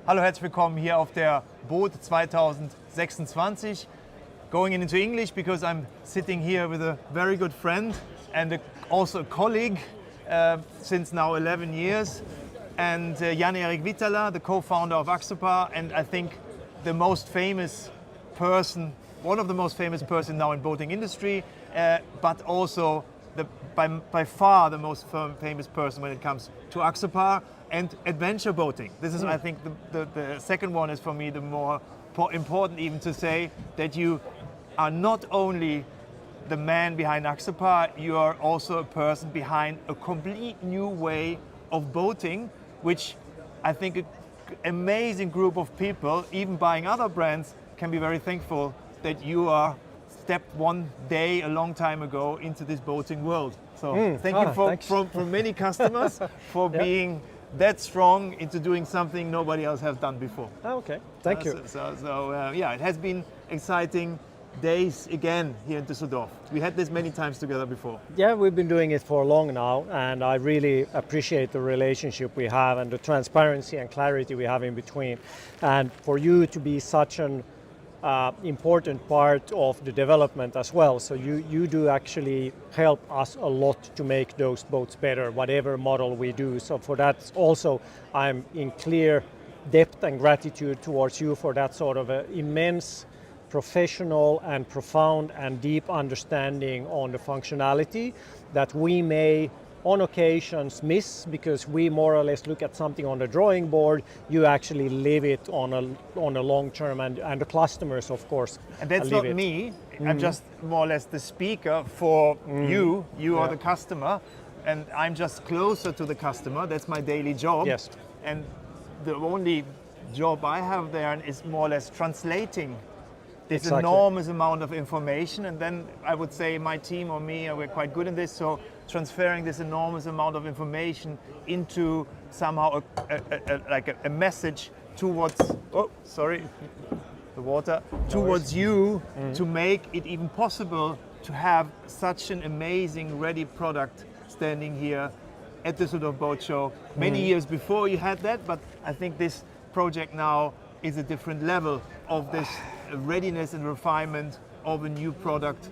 Hallo, herzlich willkommen hier auf der Boote 2026. Going into English because I'm sitting here with a very good friend and also a colleague since now 11 years. And Jan-Erik Vitala, the co-founder of Axopar, and I think the most famous person, one of the most famous person now in boating industry, but also by far the most famous person when it comes to Axopar and adventure boating. This is, I think, the second one is for me the more important even to say that you are not only the man behind Axopar, you are also a person behind a complete new way of boating, which I think an amazing group of people, even buying other brands, can be very thankful that you are stepped one day a long time ago into this boating world. So thank you for many customers for being that strong into doing something nobody else has done before. Okay, thank you. Yeah, it has been exciting days again here in Düsseldorf. We had this many times together before. Yeah, we've been doing it for long now, and I really appreciate the relationship we have and the transparency and clarity we have in between. And for you to be such an important part of the development as well. So you do actually help us a lot to make those boats better, whatever model we do. So for that also, I'm in clear depth and gratitude towards you for that sort of immense professional and profound and deep understanding on the functionality that we may on occasions miss because we more or less look at something on the drawing board. You actually live it on a long term, and the customers, of course, and that's not me. I'm just more or less the speaker for you. You are the customer, and I'm just closer to the customer. That's my daily job. Yes. And the only job I have there is more or less translating this enormous amount of information, and then I would say my team or me, we're quite good in this, so transferring this enormous amount of information into somehow a message towards, towards you to make it even possible to have such an amazing ready product standing here at the Düsseldorf Boat Show. Many years before you had that, but I think this project now is a different level of this readiness and refinement of a new product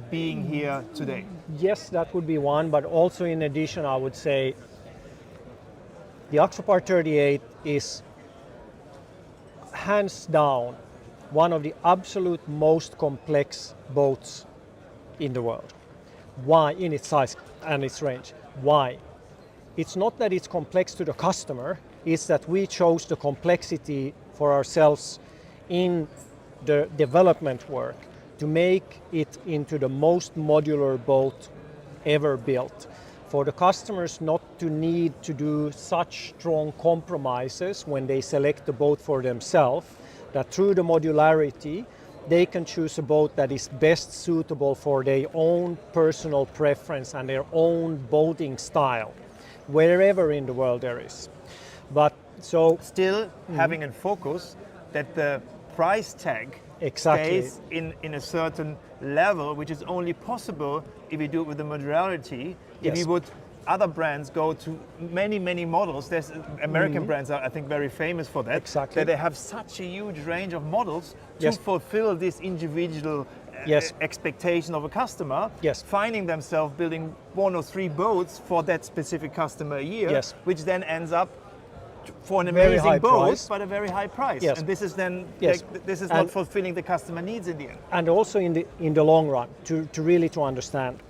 being here today. Yes, that would be one, but also in addition, I would say the Axopar 38 is hands down one of the absolute most complex boats in the world. Why? In its size and its range. Why? It's not that it's complex to the customer, it's that we chose the complexity for ourselves in the development work to make it into the most modular boat ever built. For the customers not to need to do such strong compromises when they select the boat for themselves, that through the modularity they can choose a boat that is best suitable for their own personal preference and their own boating style, wherever in the world there is. But so still having in focus that the price tag stays in a certain level, which is only possible if you do it with the modularity. If you would, other brands go to many models. There's American brands are, I think, very famous for that. That they have such a huge range of models to fulfill this individual expectation of a customer. Finding themselves building 1 or 3 boats for that specific customer a year, which then ends up for an amazing boat, but a very high price. And this is then this is not fulfilling the customer needs in the end. And also in the long run, to really understand,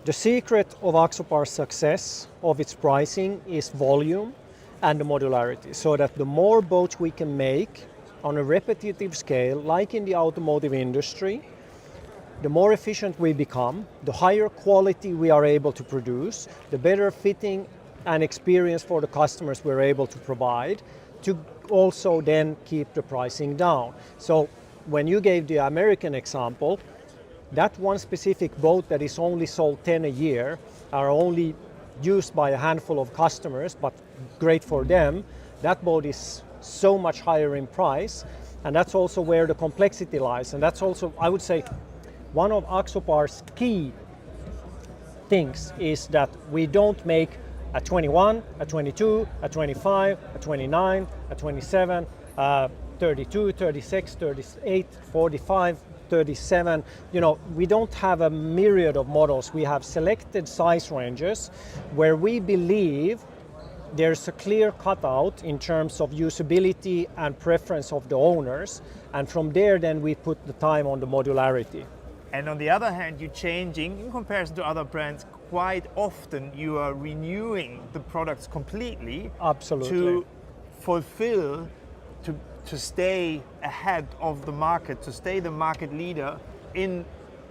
the secret of Axopar's success of its pricing is volume and the modularity. So that the more boats we can make on a repetitive scale, like in the automotive industry, the more efficient we become, the higher quality we are able to produce, the better fitting and experience for the customers we're able to provide, to also then keep the pricing down. So when you gave the American example, that one specific boat that is only sold 10 a year are only used by a handful of customers, but great for them. That boat is so much higher in price, and that's also where the complexity lies. And that's also, I would say, one of Axopar's key things is that we don't make at 21, at 22, at 25, at 29, at 27, 32, 36, 38, 45, 37. You know, we don't have a myriad of models. We have selected size ranges where we believe there's a clear cutout in terms of usability and preference of the owners, and from there then we put the time on the modularity. And on the other hand, you're changing, in comparison to other brands, quite often you are renewing the products completely. Absolutely. To fulfill, to stay ahead of the market, to stay the market leader in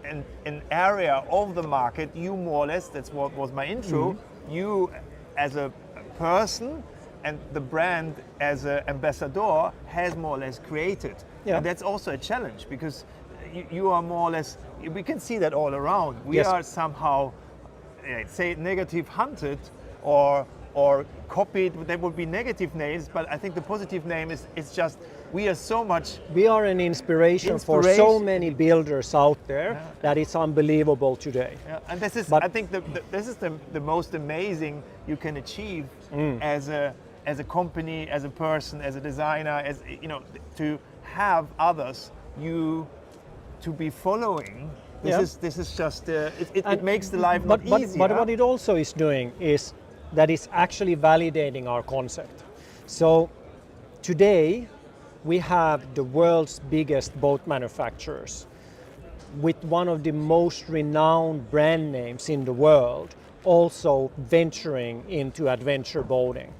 an area of the market. You more or less, that's what was my intro, you as a person and the brand as an ambassador has more or less created. Yeah. And that's also a challenge because you are more or less, we can see that all around. We Yes. are somehow, say, negative hunted or copied. That would be negative names, but I think the positive name is just, we are so much. We are an inspiration for so many builders out there that it's unbelievable today. Yeah. And this is, But- I think this is the most amazing you can achieve as a company, as a person, as a designer, as you know, to have others to be following. This is just it makes the life not easier. But what it also is doing is that it's actually validating our concept. So today we have the world's biggest boat manufacturers with one of the most renowned brand names in the world also venturing into adventure boating.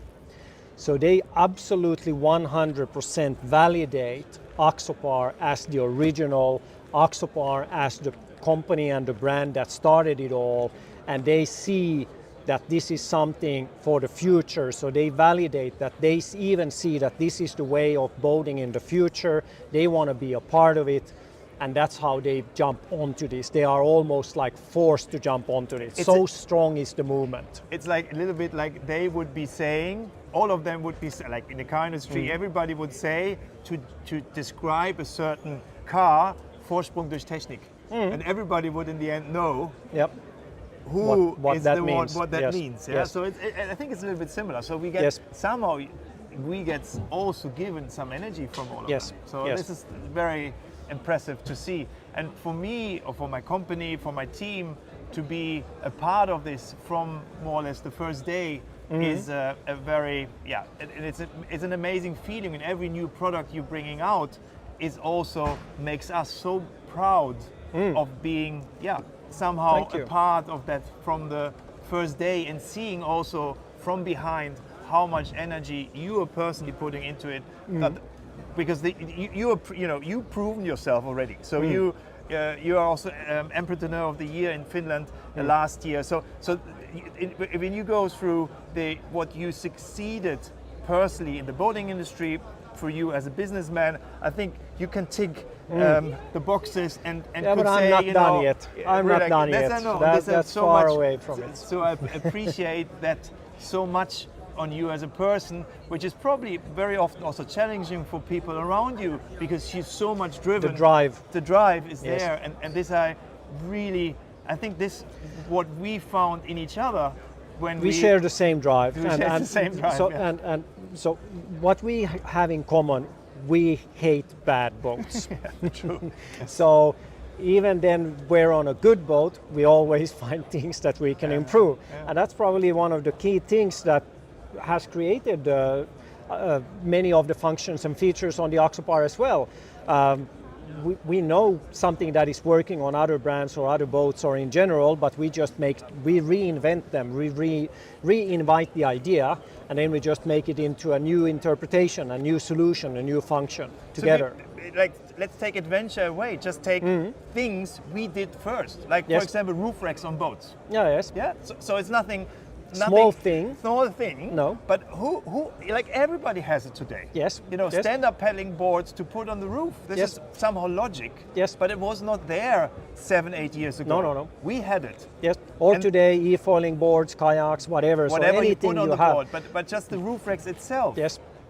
So they absolutely 100% validate Axopar as the original, Axopar as the company and the brand that started it all, and they see that this is something for the future. So they validate that, they even see that this is the way of boating in the future. They want to be a part of it, and that's how they jump onto this. They are almost like forced to jump onto it. So strong is the movement. It's like a little bit like they would be saying, all of them would be like in the car industry, everybody would say to describe a certain car, Vorsprung durch Technik. And everybody would in the end know What is that the means. one, what that Yes. means. Yeah? Yes. So I think it's a little bit similar. So we get somehow we get also given some energy from all of them. So this is very impressive to see. And for me, or for my company, for my team, to be a part of this from more or less the first day is a very, it's an amazing feeling. And every new product you're bringing out is also makes us so proud of being, somehow a part of that from the first day, and seeing also from behind how much energy you are personally putting into it. Because you've proven yourself already. So you are also Entrepreneur of the Year in Finland last year. So when you go through what you succeeded personally in the boating industry, for you as a businessman, I think you can tick the boxes and but could I'm say, not done yet. I'm not done yet. That's so far much, away from it. So I appreciate that so much on you as a person, which is probably very often also challenging for people around you because she's so much driven. The drive is there, and this I think this what we found in each other when we share the same drive. We share the same drive. So, so what we have in common, we hate bad boats. True. So even then we're on a good boat, we always find things that we can improve. And that's probably one of the key things that has created many of the functions and features on the Axopar as well. We know something that is working on other brands or other boats or in general, but we reinvent them, we re-invite the idea, and then we just make it into a new interpretation, a new solution, a new function together. So let's take adventure away. Just take things we did first. Like for example, roof racks on boats. Yeah. So it's nothing. Small thing. No. But who like everybody has it today. Yes. Stand-up paddling boards to put on the roof. This is somehow logic. Yes. But it was not there 7-8 years ago. No. We had it. Yes. Or today, e-foiling boards, kayaks, whatever. So anything you put on the have. board. But just the roof racks itself.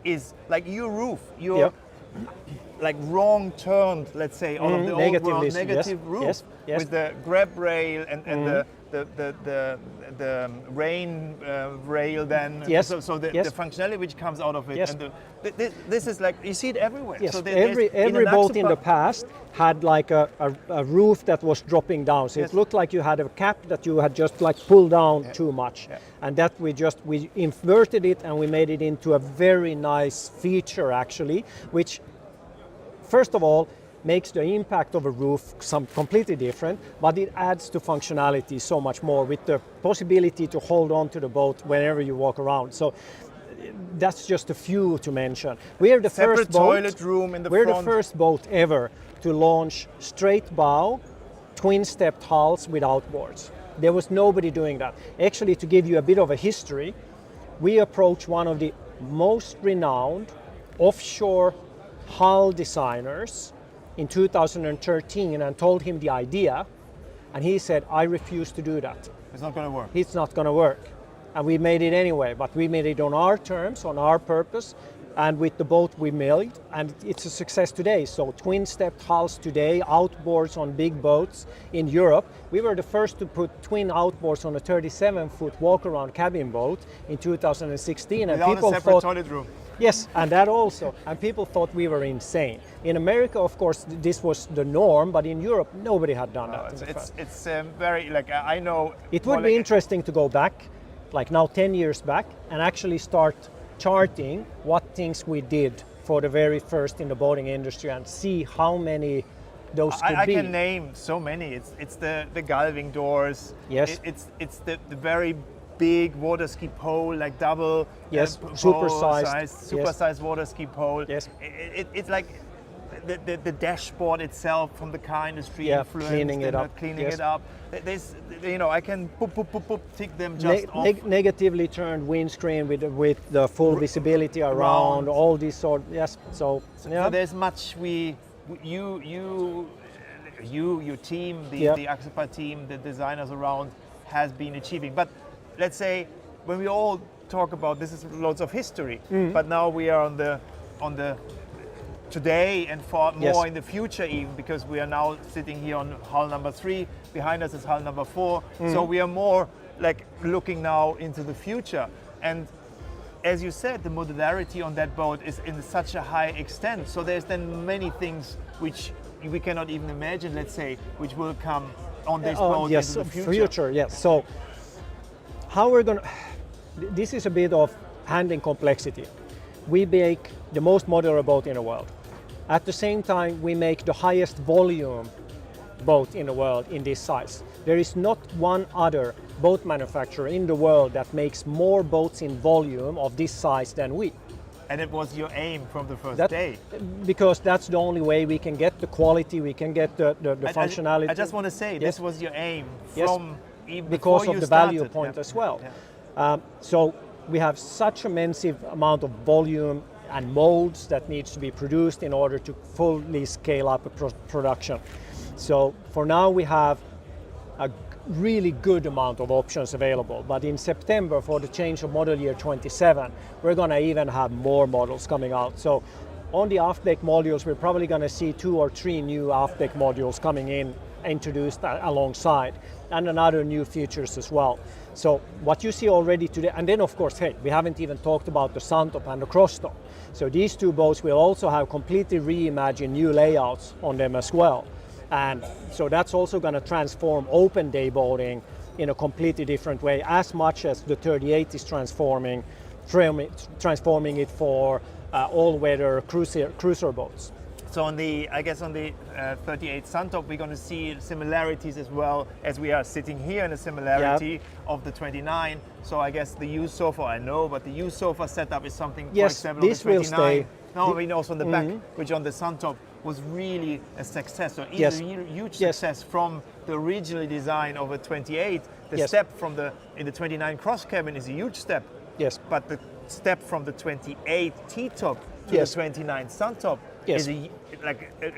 Is like your roof. Like wrong turned, let's say, all of the old world negative roof with the grab rail and the rain rail then. Yes. So the functionality which comes out of it. Yes. And this is like, you see it everywhere. Yes, So every boat in the past had like a roof that was dropping down. So it looked like you had a cap that you had just like pulled down too much. Yeah. And that we inverted it and we made it into a very nice feature actually, which first of all makes the impact of a roof completely different, but it adds to functionality so much more with the possibility to hold on to the boat whenever you walk around. So that's just a few to mention. We are the separate first boat, toilet room in the we're front. the first boat ever to launch straight bow, twin-stepped hulls with outboards. There was nobody doing that. Actually, to give you a bit of a history, we approached one of the most renowned offshore hull designers in 2013 and told him the idea, and he said, I refuse to do that. It's not going to work. It's not going to work. And we made it anyway, but we made it on our terms, on our purpose, and with the boat we made, and it's a success today. So twin-stepped hulls today, outboards on big boats in Europe. We were the first to put twin outboards on a 37-foot walk-around cabin boat in 2016. And without people a separate thought, toilet room. yes, and that also. And people thought we were insane. In America, of course, this was the norm, but in Europe, nobody had done that. It's very, like, I know. It would be interesting to go back, like now 10 years back, and actually start charting what things we did for the very first in the boating industry and see how many those could be. I can name so many. It's the galving doors. Yes. It's the very big water ski pole, like double. Yes. Supersized water ski pole. Yes. It's like the dashboard itself from the car industry influenced, cleaning it up. There's, I can tick them just off. Negatively turned windscreen with the full visibility around all these sort. Yes. So there's much your team, the Axopar team, the designers around has been achieving. But let's say when we all talk about this is loads of history, but now we are on the today and far more in the future even, because we are now sitting here on hull number 3, behind us is hull number 4, so we are more like looking now into the future. And as you said, the modularity on that boat is in such a high extent, so there's then many things which we cannot even imagine, let's say, which will come on this boat into the future. Yes. So how we're going to, this is a bit of handling complexity. We make the most modular boat in the world. At the same time, we make the highest volume boat in the world in this size. There is not one other boat manufacturer in the world that makes more boats in volume of this size than we. And it was your aim from the first day? Because that's the only way we can get the quality, we can get the functionality. I just want to say, this was your aim from even because before of the started. value point as well. So we have such immense amount of volume and molds that needs to be produced in order to fully scale up production. So for now we have a really good amount of options available, but in September for the change of model year 27 we're going to even have more models coming out. So on the aft-deck modules we're probably going to see 2 or 3 new aft-deck modules coming in, introduced alongside, and another new features as well. So what you see already today, and then of course, hey, we haven't even talked about the Suntop and the Crosstop. So these 2 boats will also have completely reimagined new layouts on them as well. And so that's also going to transform open day boating in a completely different way, as much as the 38 is transforming it for all-weather cruiser boats. So on the 38 Suntop, we're going to see similarities as well, as we are sitting here in a similarity of the 29. So I guess the U-sofa I know, but the U-sofa setup is something, for example, this on the 29. Will stay. No, I mean also on the back, which on the Suntop was really a success. So it's a huge success from the original design of a 28. The step from in the 29 cross cabin is a huge step. Yes. But the step from the 28 T-top to the 29 Suntop is a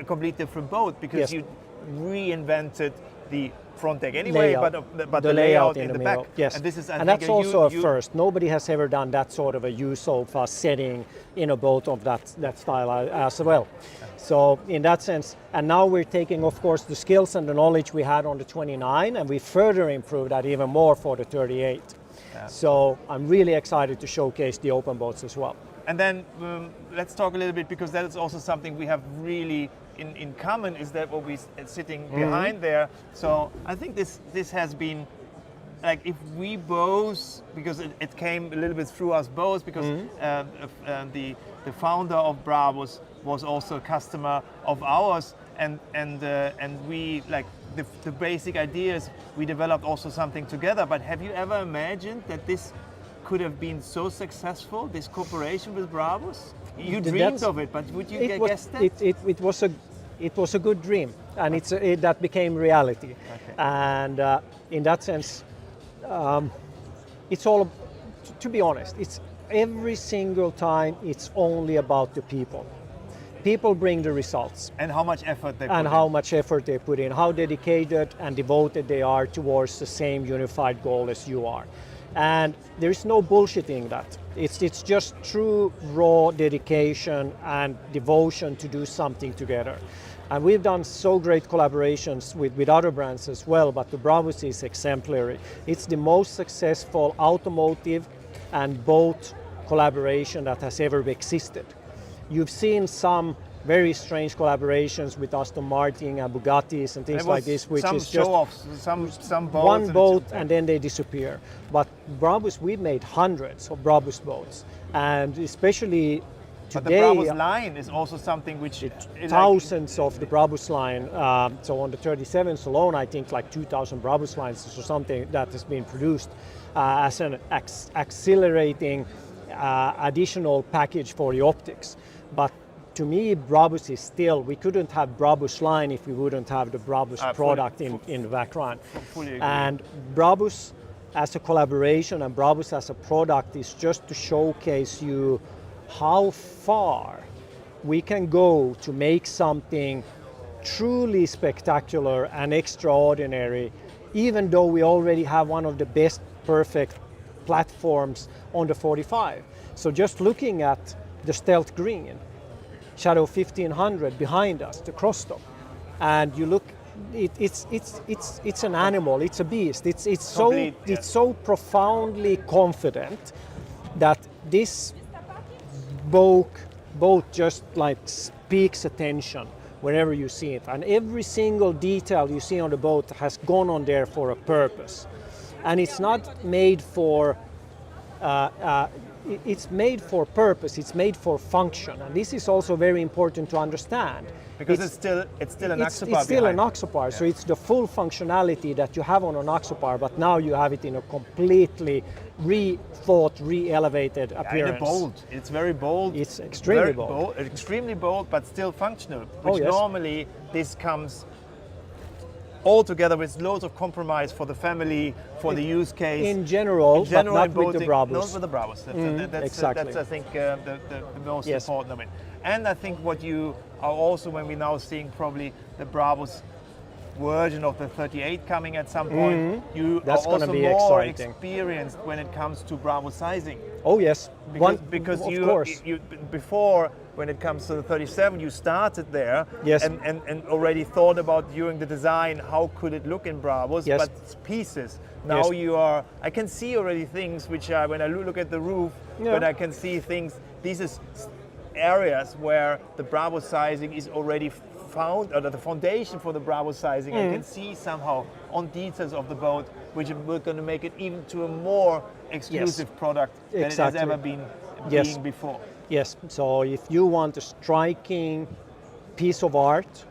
complete different boat, because you reinvented the front deck anyway, Layout. but the layout in the middle. back. Yes, And this is, I and think, that's also a you- first. Nobody has ever done that sort of a use of setting in a boat of that style as well. So in that sense, and now we're taking, of course, the skills and the knowledge we had on the 29, and we further improved that even more for the 38. Yeah. So I'm really excited to showcase the open boats as well. And then let's talk a little bit, because that is also something we have really in common, is that what we sitting behind there. So I think this has been, like, if we both, because it came a little bit through us both, because the founder of Brabus was also a customer of ours, and we, like, the basic ideas, we developed also something together. But have you ever imagined that this could have been so successful, this cooperation with Brabus? You dreamed of it, but would you guess that? It was a good dream, and that became reality. Okay. And in that sense, it's all, to be honest, it's every single time it's only about the people. People bring the results. And how much effort they put And in. how much effort they put in, how dedicated and devoted they are towards the same unified goal as you are. And there's no bullshitting that. It's just true raw dedication and devotion to do something together. And we've done so great collaborations with other brands as well, but the Brabus is exemplary. It's the most successful automotive and boat collaboration that has ever existed. You've seen some very strange collaborations with Aston Martin and Bugattis and things like this, which some is just show-offs, some boats, one boat and then they disappear. But Brabus, we've made hundreds of Brabus boats, and especially But the today, Brabus line is also something which thousands of the Brabus line. So on the 37s alone, I think like 2,000 Brabus lines or something that has been produced as an accelerating additional package for the optics. But to me, Brabus is still, we couldn't have Brabus line if we wouldn't have the Brabus product in the background. Fully agree. And Brabus as a collaboration and Brabus as a product is just to showcase you how far we can go to make something truly spectacular and extraordinary, even though we already have one of the best perfect platforms on the 45. So just looking at the Stealth Green, Shadow 1500 behind us, the crossstock, and you look, it's an animal, it's a beast. It's so profoundly confident that this boat just like speaks attention wherever you see it, and every single detail you see on the boat has gone on there for a purpose, and it's not made for. It's made for purpose. It's made for function, and this is also very important to understand. Because it's still an Axopar. It's still an behind. Axopar, so it's the full functionality that you have on an Axopar, but now you have it in a completely rethought, re-elevated appearance. And bold. It's very bold. It's extremely very bold. Extremely bold, but still functional. Oh, Which yes. normally this comes all together with loads of compromise for the family, for the use case. In general, but not in with the boating, Brabus. Not with the Brabus. That's, exactly. That's I think, the most Yes. important of it. And I think what you are also, when we're now seeing probably the Brabus version of the 38 coming at some point, you That's are also gonna be more exciting. experienced when it comes to Brabus sizing. Oh yes, Because of you, course. you before, when it comes to the 37, you started there Yes. and already thought about during the design how could it look in Brabus, Yes. but it's pieces. Now Yes. I can see already things which are, when I look at the roof, Yeah. when I can see things, these is areas where the Brabus sizing is already found, or the foundation for the Brabus sizing. I can see somehow on details of the boat, which we're going to make it even to a more exclusive product than it has Exactly. ever been Yes. being before. Yes, so if you want a striking piece of art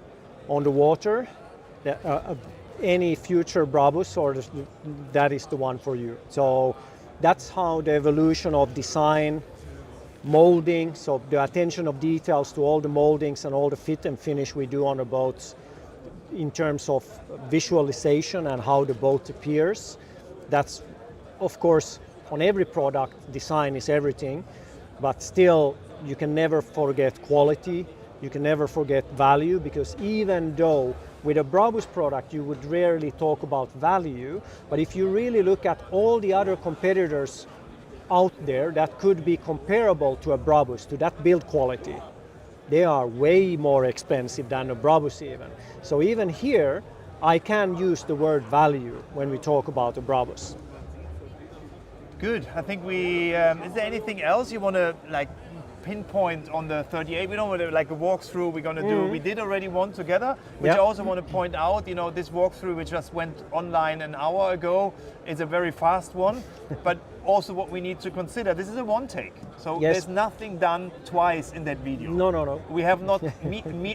on the water, any future Brabus that is the one for you. So that's how the evolution of design, molding, so the attention of details to all the moldings and all the fit and finish we do on the boats in terms of visualization and how the boat appears. That's, of course, on every product, design is everything, but still you can never forget quality, you can never forget value, because even though With a Brabus product, you would rarely talk about value, but if you really look at all the other competitors out there that could be comparable to a Brabus, to that build quality, they are way more expensive than a Brabus even. So even here, I can use the word value when we talk about a Brabus. Good. I think we. Is there anything else you want to like pinpoint on the 38? We don't want to like a walkthrough. We're going to do. We did already one together, which I also want to point out. You know, this walkthrough which just went online an hour ago is a very fast one, but also what we need to consider. This is a one take, so there's nothing done twice in that video. No. We have not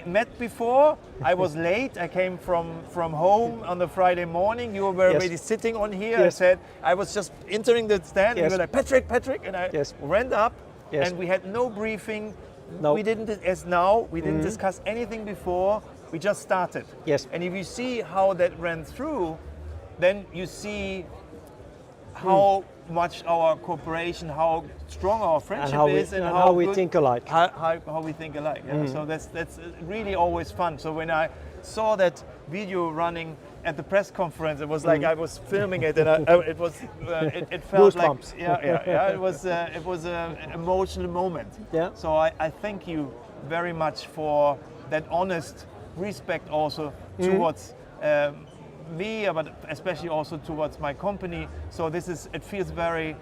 met before. I was late. I came from home on the Friday morning. You were already sitting on here. I said I was just entering the stand. And you were like Patrick, and I ran up. And we had no briefing. No. We didn't, as now, we didn't discuss anything before. We just started. Yes. And if you see how that ran through, then you see how much our cooperation, how strong our friendship is, and how we think alike. How we think alike. Yeah. So that's really always fun. So when I saw that video running at the press conference, it was like I was filming it, and it felt Goosebumps. like it was an emotional moment. Yeah. So I thank you very much for that honest respect also towards me, but especially also towards my company. So it feels very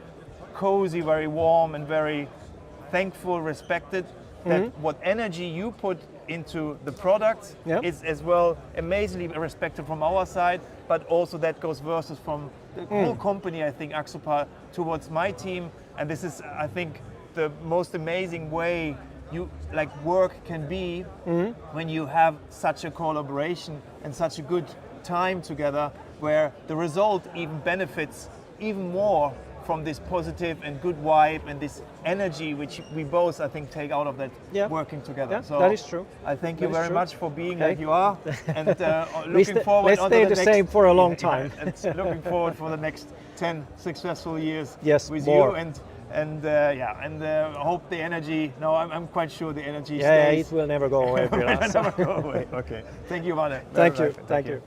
cozy, very warm, and very thankful, respected. That what energy you put into the product is as well amazingly respected from our side, but also that goes versus from the whole company, I think, Axopar, towards my team. And this is, I think, the most amazing way you like work can be when you have such a collaboration and such a good time together, where the result even benefits even more from this positive and good vibe and this energy which we both, I think, take out of that working together. Yeah, so that is true. I thank you very much for being like you are, and looking Let's forward. stay the same for a long time. And looking forward for the next 10 successful years with more. you, and I hope the energy. No, I'm quite sure the energy Yeah, stays. it will never go away. Never go away. Okay. Thank you, Vale. Thank you.